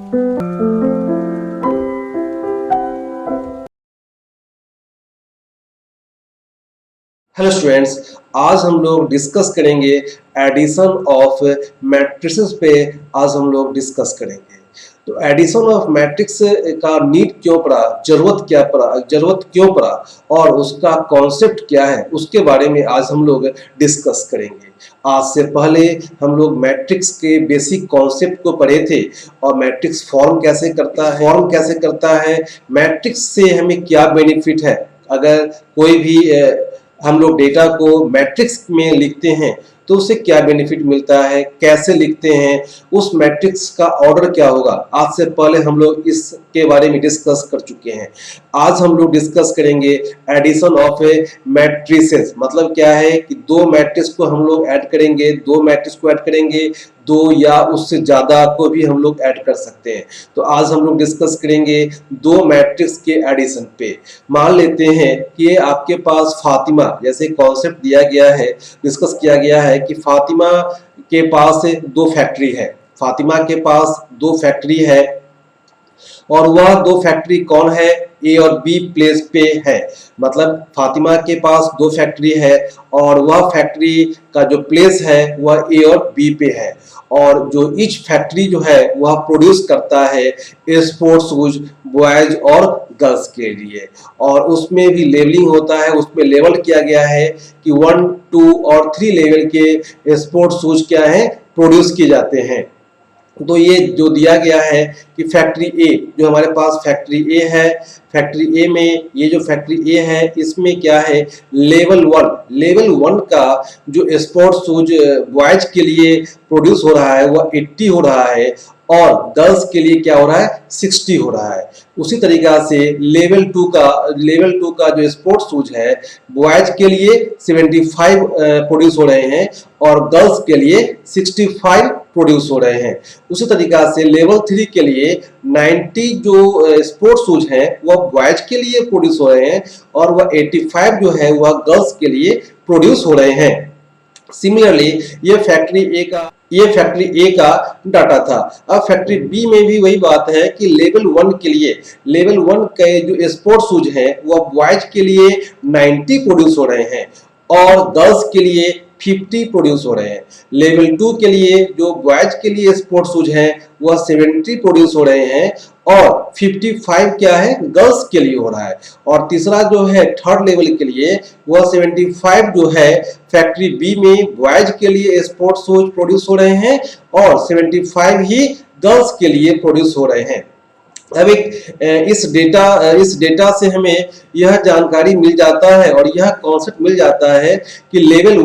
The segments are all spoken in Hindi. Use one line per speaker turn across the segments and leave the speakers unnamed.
हेलो स्टूडेंट्स, आज हम लोग डिस्कस करेंगे एडिशन ऑफ मैट्रिसेस पे। आज हम लोग डिस्कस करेंगे तो एडिशन ऑफ मैट्रिक्स का नीड क्यों पड़ा, जरूरत क्यों पड़ा और उसका कॉन्सेप्ट क्या है, उसके बारे में आज हम लोग डिस्कस करेंगे। आज से पहले हम लोग मैट्रिक्स के बेसिक कॉन्सेप्ट को पढ़े थे और मैट्रिक्स फॉर्म कैसे करता है, मैट्रिक्स से हमें क्या बेनिफिट है। अगर कोई भी हम लोग डेटा को मैट्रिक्स में लिखते हैं तो उससे क्या बेनिफिट मिलता है, कैसे लिखते हैं, उस मैट्रिक्स का ऑर्डर क्या होगा, आज से पहले हम लोग इसके बारे में डिस्कस कर चुके हैं। आज हम लोग डिस्कस करेंगे एडिशन ऑफ ए मैट्रिसेस। मतलब क्या है कि दो मैट्रिक्स को हम लोग ऐड करेंगे, दो या उससे ज्यादा को भी हम लोग ऐड कर सकते हैं। तो आज हम लोग डिस्कस करेंगे दो मैट्रिक्स के एडिशन पे। मान लेते हैं कि आपके पास फातिमा, जैसे कॉन्सेप्ट दिया गया है, डिस्कस किया गया है कि फातिमा के पास दो फैक्ट्री है और वह दो फैक्ट्री कौन है, ए और बी प्लेस पे है। मतलब फातिमा के पास दो फैक्ट्री है और वह फैक्ट्री का जो प्लेस है वह ए और बी पे है और जो ईच फैक्ट्री जो है वह प्रोड्यूस करता है स्पोर्ट्स शूज बॉयज और गर्ल्स के लिए। और उसमें भी लेवलिंग होता है, उसमें लेवल किया गया है कि 1, 2 और 3 लेवल के स्पोर्ट्स शूज क्या है, प्रोड्यूस किए जाते हैं। तो ये जो दिया गया है कि फैक्ट्री ए, जो हमारे पास फैक्ट्री ए है, फैक्ट्री ए में ये जो फैक्ट्री ए है इसमें क्या है, लेवल 1 का जो स्पोर्ट्स शूज बॉयज के लिए प्रोड्यूस हो रहा है वह 80 हो रहा है और गर्ल्स के लिए क्या हो रहा है, 60 हो रहा है। उसी तरीका से लेवल 2 का जो स्पोर्ट्स शूज है बॉयज के लिए 75 प्रोड्यूस हो रहे हैं और गर्ल्स के लिए 65 प्रोड्यूस हो रहे हैं। उसी तरीका से लेवल 3 के लिए 90 जो स्पोर्ट्स शूज हैं वह बॉयज के लिए प्रोड्यूस हो रहे हैं और वह 85 जो है वह गर्ल्स के लिए प्रोड्यूस हो रहे हैं। सिमिलरली ये फैक्ट्री ए का डाटा था। अब फैक्ट्री बी में भी वही बात है कि लेवल 1 के जो स्पोर्ट्स शूज हैं वह बॉयज के लिए 90 प्रोड्यूस हो रहे हैं और गर्ल्स के लिए 50 प्रोड्यूस हो रहे हैं। लेवल 2 के लिए जो बॉयज के लिए स्पोर्ट्स शूज हैं वह 70 प्रोड्यूस हो रहे हैं और 55 क्या है, गर्ल्स के लिए हो रहा है। और तीसरा जो है थर्ड लेवल के लिए वह 75 जो है फैक्ट्री बी में बॉयज के लिए स्पोर्ट्स शूज प्रोड्यूस हो रहे हैं और 75 ही गर्ल्स के लिए प्रोड्यूस हो रहे हैं। अब इस डेटा से हमें यह जानकारी मिल जाता है और यह कॉन्सेप्ट मिल जाता है कि लेवल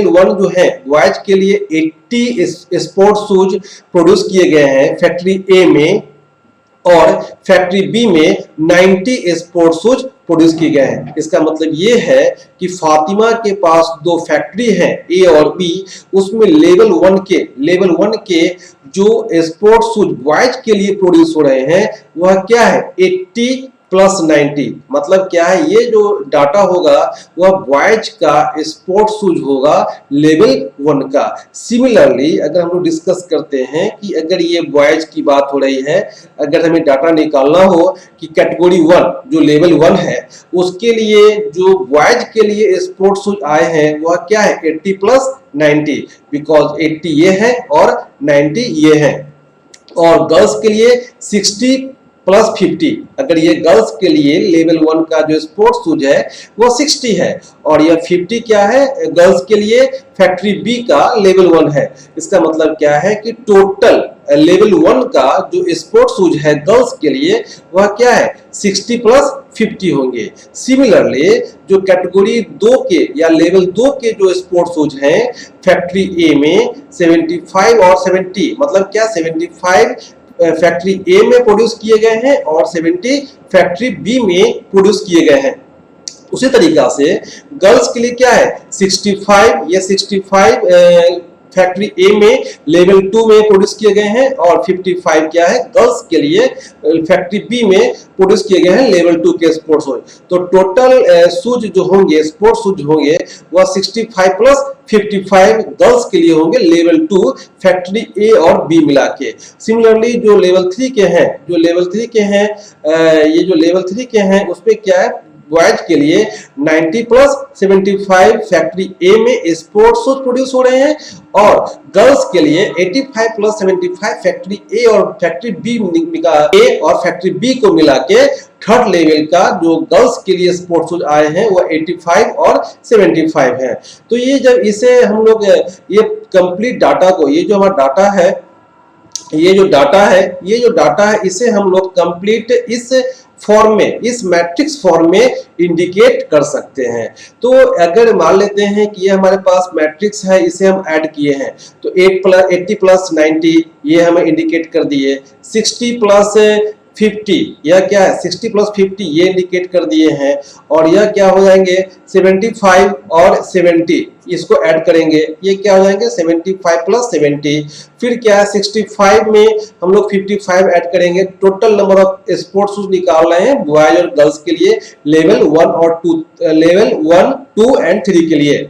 1 जो है बॉयज के लिए 80 स्पोर्ट्स शूज प्रोड्यूस किए गए हैं फैक्ट्री ए में और फैक्ट्री बी में 90 स्पोर्ट्स शूज प्रोड्यूस किए गए हैं। इसका मतलब ये है कि फातिमा के पास दो फैक्ट्री हैं ए और बी, उसमें लेवल 1 के जो स्पोर्ट्स शूज बॉयज के लिए प्रोड्यूस हो रहे हैं वह क्या है, 80 प्लस 90। मतलब क्या है, ये जो डाटा होगा वह बॉयज का स्पोर्ट्स शूज होगा लेवल 1 का। सिमिलरली अगर हम लोग डिस्कस करते हैं कि अगर ये बॉयज की बात हो रही है, अगर हमें डाटा निकालना हो कि कैटेगरी 1 जो लेवल 1 है उसके लिए जो बॉयज के लिए स्पोर्ट्स शूज आए हैं वह क्या है, 80 प्लस 90, बिकॉज 80 ये है और 90 ये है। और गर्ल्स के लिए 60 प्लस 50, अगर ये गर्ल्स के लिए लेवल 1 का जो स्पोर्ट्स शूज है वो 60 है और यह 50 क्या है, गर्ल्स के लिए फैक्ट्री बी का लेवल 1 है। इसका मतलब क्या है कि टोटल लेवल 1 का जो स्पोर्ट्स शूज है गर्ल्स के लिए वह क्या है, 60 प्लस 50 होंगे। सिमिलरली जो कैटेगरी 2 के या लेवल 2 के जो स्पोर्ट्स शूज हैं फैक्ट्री ए में 75 और 70, मतलब क्या, 75 फैक्ट्री ए में प्रोड्यूस किए गए हैं और 70 फैक्ट्री बी में प्रोड्यूस किए गए हैं। उसी तरीका से गर्ल्स के लिए क्या है, 65, ये 65 फैक्ट्री ए में लेवल 2 में प्रोड्यूस किए गए हैं और 55 क्या है गर्ल्स के लिए फैक्ट्री बी में प्रोड्यूस किए गए हैं लेवल 2 के स्पोर्ट्स शूज। तो टोटल शूज जो होंगे स्पोर्ट्स शूज होंगे वह 65 प्लस 55 गर्ल्स के लिए होंगे लेवल 2 फैक्ट्री ए और बी मिला के। सिमिलरली जो लेवल 3 के हैं ये जो लेवल 3 के हैं उसमें क्या है बॉयज के लिए 90 प्लस 75 फैक्ट्री ए में स्पोर्ट्स शूज प्रोड्यूस हो रहे हैं और गर्ल्स के लिए 85 प्लस 75 फैक्ट्री ए और फैक्ट्री बी का ए और फैक्ट्री बी को मिला के थर्ड लेवल का जो गर्ल्स के लिए स्पोर्ट्स शूज आए हैं वो 85 और 75 है। तो ये जब इसे हम लोग ये कंप्लीट डाटा को ये जो हमारा डाटा है ये जो डाटा है इसे हम लोग कंप्लीट इस फॉर्म में इस मैट्रिक्स फॉर्म में इंडिकेट कर सकते हैं। तो अगर मान लेते हैं कि ये हमारे पास मैट्रिक्स है इसे हम ऐड किए हैं तो 80 प्लस 90 ये हमें इंडिकेट कर दिए, 60 प्लस 50 यह क्या है 60 प्लस 50 ये इंडिकेट कर दिए हैं और यह क्या हो जाएंगे 75 और 70 इसको ऐड करेंगे ये क्या हो जाएंगे 75 प्लस 70। फिर क्या है 65 में हम लोग 55 ऐड करेंगे। Total number of sports shoes निकाल रहे हैं बॉयज और गर्ल्स के लिए लेवल 1 और 2 लेवल 1 2 एंड 3 के लिए।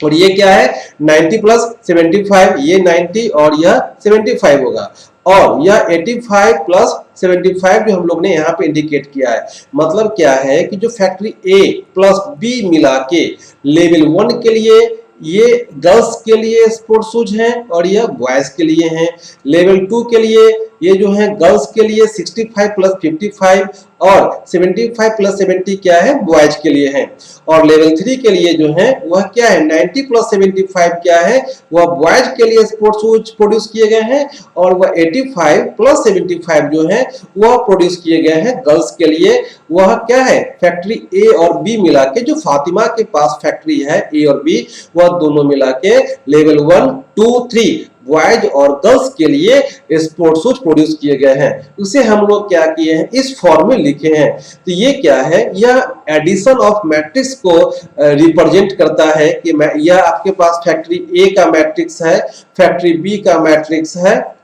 और ये क्या है 90 प्लस 75 ये 90 और यह 75 होगा और यह 85 प्लस 75 जो हम लोग ने यहाँ पे इंडिकेट किया है। मतलब क्या है कि जो फैक्ट्री ए प्लस बी मिला के लेवल 1 के लिए ये गर्ल्स के लिए स्पोर्ट्स शूज हैं और यह बॉयज के लिए हैं। लेवल 2 के लिए ये जो है गर्ल्स के लिए 65 प्लस 55 और 75 प्लस 70 क्या है बॉयज के लिए है। और लेवल 3 के लिए जो है वह क्या है 90 प्लस 75 क्या है वह बॉयज के लिए स्पोर्ट्स शूज प्रोड्यूस किए गए हैं और वह 85 प्लस 75 जो है वह प्रोड्यूस किए गए हैं गर्ल्स के लिए। वह क्या है फैक्ट्री ए और बी मिला के जो फातिमा के पास फैक्ट्री है ए और बी वह दोनों मिला के लेवल 1 2 3 बॉयज और गर्ल्स के लिए स्पोर्ट्स शूज प्रोड्यूस किए गए हैं। उसे हम लोग क्या किए हैं इस फॉर्म में लिखे हैं। तो ये क्या है यह एडिशन ऑफ मैट्रिक्स को रिप्रेजेंट करता है कि यह आपके पास फैक्ट्री ए का मैट्रिक्स है फैक्ट्री बी का मैट्रिक्स है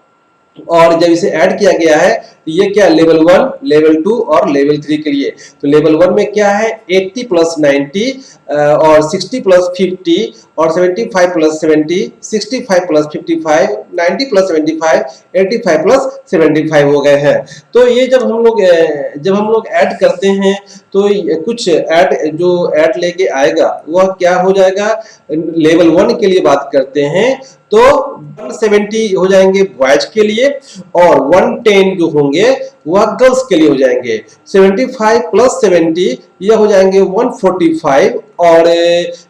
और जब इसे ऐड किया गया है तो ये क्या लेवल 1 लेवल 2 और लेवल 3 के लिए। तो लेवल 1 में क्या है 80 प्लस 90 और 60 प्लस 50 और 75 प्लस 70 65 प्लस 55 90 प्लस 75 85 प्लस 75 हो गए हैं। तो ये जब हम लोग ऐड करते हैं तो कुछ ऐड लेके आएगा वह क्या हो जाएगा। लेवल 1 के लिए बात करते हैं तो 170 हो जाएंगे बॉयज के लिए और 110 जो होंगे वह गर्ल्स के लिए हो जाएंगे। 75 प्लस 70 यह हो जाएंगे 145 और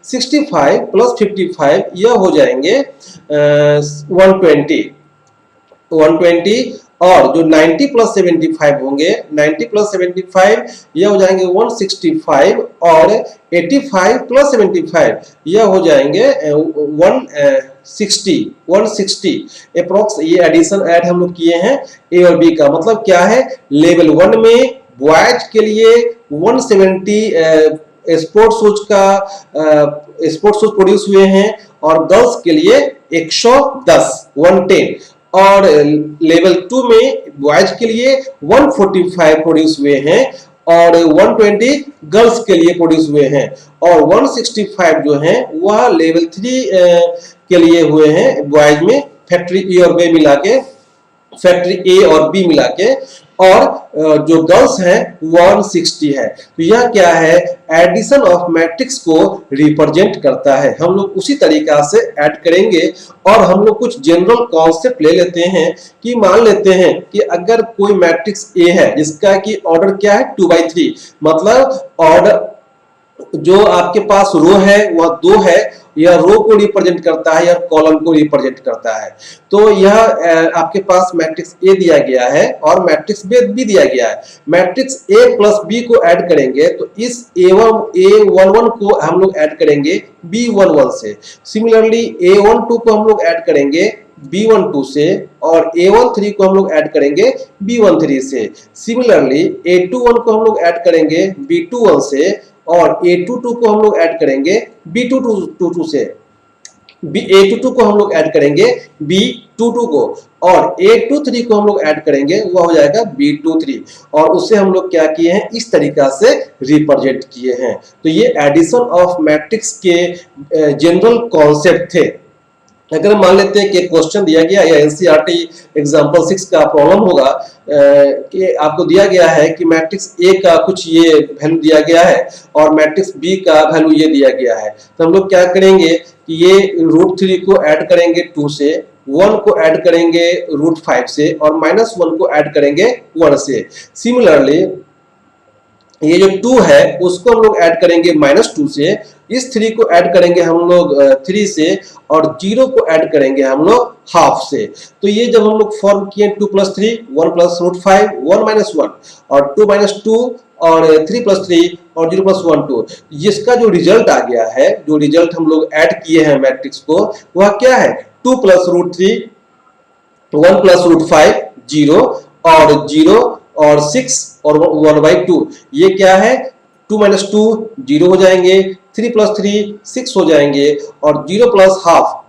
65 प्लस 55 यह हो जाएंगे 120 और जो 90 प्लस 75 होंगे 90 प्लस 75 यह हो जाएंगे 165 और 85 प्लस 75 यह हो जाएंगे 160 अप्रोक्स। ये एडिशन ऐड हम लोग किए हैं ए और बी का। मतलब क्या है लेवल 1 में बॉयज के लिए 170 स्पोर्ट्स शूज प्रोड्यूस हुए हैं और गर्ल्स के लिए 110 और लेवल 2 में बॉयज के लिए 145 प्रोड्यूस हुए हैं और 120 गर्ल्स के लिए प्रोड्यूस हुए हैं और 165 जो हैं वह लेवल 3 के लिए हुए हैं बॉयज में फैक्ट्री ए और बी मिला के फैक्ट्री ए और बी मिला के और जो गर्ल्स हैं 160 है। तो यह क्या है एडिशन ऑफ मैट्रिक्स को रिप्रेजेंट करता है। हम लोग उसी तरीका से ऐड करेंगे और हम लोग कुछ जनरल कॉन्सेप्ट ले लेते हैं कि मान लेते हैं कि अगर कोई मैट्रिक्स ए है जिसका कि ऑर्डर क्या है 2/3 मतलब ऑर्डर जो आपके पास रो है वह 2 है यह रो को रिप्रेजेंट करता है या कॉलम को रिप्रेजेंट करता है। तो यह आपके पास मैट्रिक्स ए दिया गया है और मैट्रिक्स बी दिया गया है। मैट्रिक्स ए प्लस बी को ऐड करेंगे तो इस A11 को हम लोग ऐड करेंगे B11 से। सिमिलरली A12 को हम लोग ऐड करेंगे B12 से और A13 को हम लोग ऐड करेंगे B13 से। सिमिलरली A21 को हम लोग ऐड करेंगे B21 से और A22 को हम लोग ऐड करेंगे B22 से। A22 को हम लोग ऐड करेंगे B22 को, और A23 को हम लोग ऐड करेंगे, वह हो जाएगा B23, और उससे हम लोग क्या किए हैं, इस तरीका से रिप्रेजेंट किए हैं। तो ये एडिशन ऑफ मैट्रिक्स के जनरल कॉन्सेप्ट थे। अगर मान लेते हैं कि क्वेश्चन दिया गया या एनसीईआरटी एग्जांपल 6 का प्रॉब्लम होगा कि आपको दिया गया है कि मैट्रिक्स ए का कुछ ये वैल्यू दिया गया है और मैट्रिक्स बी का वैल्यू ये दिया गया है, तो हम लोग क्या करेंगे कि ये √3 को ऐड करेंगे 2 से, 1 को ऐड करेंगे √5 से, और -1 को ऐड करेंगे 1 से। सिमिलरली ये जो 2 है उसको हम लोग ऐड करेंगे -2 से, इस 3 को ऐड करेंगे हम लोग 3 से, और 0 को ऐड करेंगे हम लोग हाफ से। तो ये जब हम लोग फॉर्म किए 2 + 3 1 + √5 1 - 1, और 2 - 2 और 3 + 3 और 0 + 1 2, जिसका जो रिजल्ट आ गया है, जो रिजल्ट हम लोग ऐड किए हैं मैट्रिक्स को, वह क्या है 2 + √3 1 + √5 0 और 0 और 6 और 1/2, ये क्या है 2 - 2 0 हो जाएंगे, 3 + 3 6 हो जाएंगे, और 0 +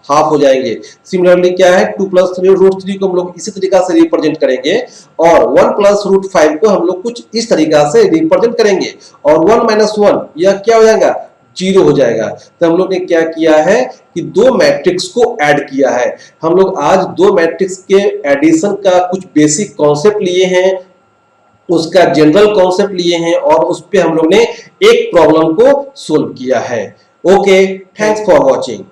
हाफ हो जाएंगे। सिमिलरली क्या है 2 + √3 को हम लोग इसी तरीका से रिप्रेजेंट करेंगे, और 1 + √5 को हम लोग कुछ इस तरीका से रिप्रेजेंट करेंगे, और 1 - 1 यह क्या हो जाएगा 0 हो जाएगा। तो हम लोग ने क्या किया है कि दो मैट्रिक्स को ऐड किया है। हम लोग आज दो मैट्रिक्स के एडिशन का कुछ बेसिक कॉन्सेप्ट लिए हैं, उसका जनरल कॉन्सेप्ट लिए हैं, और उस पे हम लोग ने एक प्रॉब्लम को सोल्व किया है। Okay, thanks for watching.